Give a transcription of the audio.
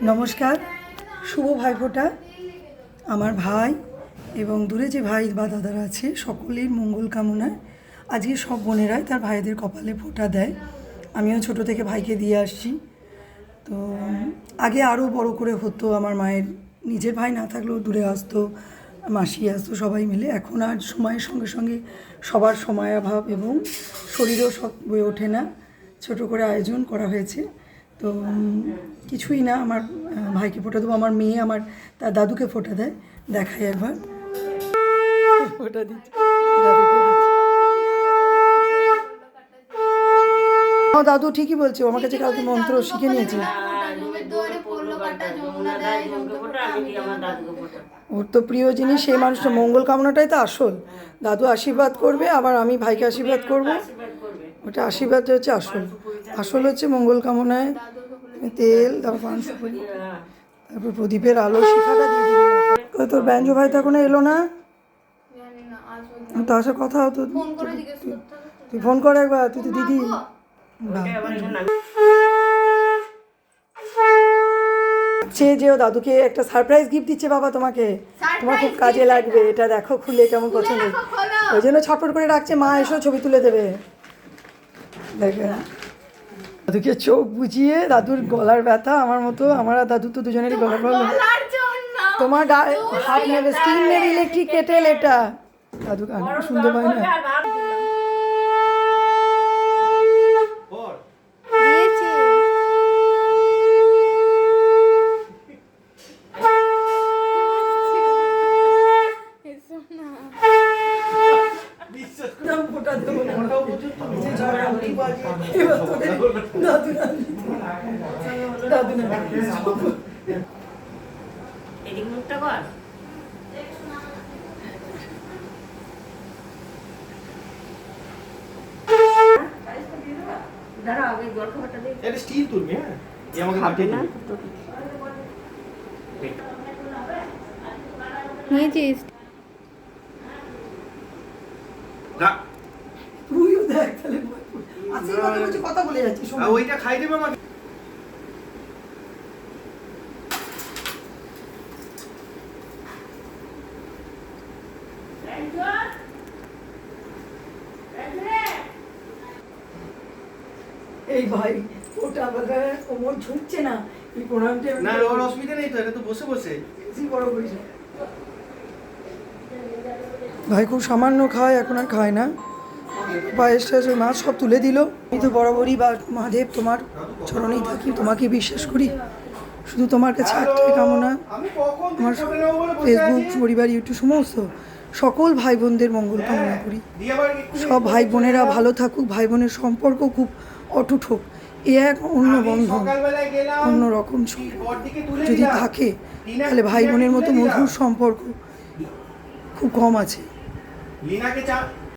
নমস্কার, শুভ ভাইফোঁটা। আমার ভাই এবং দূরে যে ভাই বা দাদারা আছে সকলের মঙ্গল কামনায় আজকে সব বোনেরাই তার ভাইদের কপালে ফোঁটা দেয়। আমিও ছোট থেকে ভাইকে দিয়ে আসছি। তো আগে আরও বড় করে হতো, আমার মায়ের নিজের ভাই না থাকলেও দূরে আসতো, মাসি আসতো, সবাই মিলে। এখন আর সময়ের সঙ্গে সঙ্গে সবার সময়াভাব এবং শরীরও সব হয়ে ওঠে না, ছোট করে আয়োজন করা হয়েছে। তো কিছুই না, আমার ভাইকে ফোঁটা দেবো। আমার মেয়ে আমার তার দাদুকে ফোঁটা দেয়, দেখাই একবার। ফোঁটা দিচ্ছে, দাদুকে দিচ্ছে। আমার দাদু ঠিকই বলছে, আমার কাছে কালকে মন্ত্র শিখে নিয়েছে। ওর তো প্রিয় জিনিস সেই মানুষটা, মঙ্গল কামনাটাই তো আসল। দাদু আশীর্বাদ করবে, আবার আমি ভাইকে আশীর্বাদ করব। ওটা আশীর্বাদ হচ্ছে আসল, আসল হচ্ছে মঙ্গল কামনায় তেল, তারপর পান সুপারি, তারপর প্রদীপের আলো, শিখাটা দিয়ে দিবি মাথায়। তোর ব্যঞ্জ ভাই তো এখনো এলো না, তো আসার কথা হতো। তুই ফোন কর একবার, তুই তো দিদি। যে ও দাদুকে একটা সারপ্রাইজ গিফট দিচ্ছে বাবা তোমাকে, তোমার খুব কাজে লাগবে। এটা দেখো খুলে কেমন পছন্দ, ওই জন্য ছটফট করে রাখছে। মা এসো ছবি তুলে দেবে। দেখে দাদুকে চোখ বুঝিয়ে, দাদুর গলার ব্যথা আমার মতো, আমার আর দাদু তো দুজনেরই গলার প্রবলেম। তোমার হাত নেবে, স্টিম নেবে, ইলেকট্রিক কেটেল এটা। দাদু গান শুনতে পাই না। এদিক মুখটা কর। দাঁড়া, আগে জল খাবারটা দে। এটা স্টিল তুলবি, হ্যাঁ? এই আমাকে মাটি না। নিয়েছিস? না, তুইও দেখ তাহলে আশীর্বাদ করছি, কথা বলে যাচ্ছি। ওইটা খাই দেবে আমাকে। এই ভাই ওটা আবার কোমর ঝুঁকছে না, এই প্রণামটা না, ওর অসুবিধা নেই তো, এটা তো বসে বসে। বড় করিস। ভাই খুব সামান্য খায়, এখন আর খায় না। পায়েস টায়েস মাছ সব তুলে দিল। আমি তো বরাবরই বা মহাদেব তোমার চরণেই থাকি, তোমাকে বিশ্বাস করি। শুধু তোমার কাছে একটাই কামনা, আমার ফেসবুক, পরিবার, ইউটিউব সমস্ত সকল ভাই বোনদের মঙ্গল কামনা করি। সব ভাই বোনেরা ভালো থাকুক, ভাই বোনের সম্পর্ক খুব অটুট হোক। এ এক অন্য বন্ধন, অন্য রকম যদি থাকে তাহলে ভাই বোনের মতো মধুর সম্পর্ক খুব কম আছে।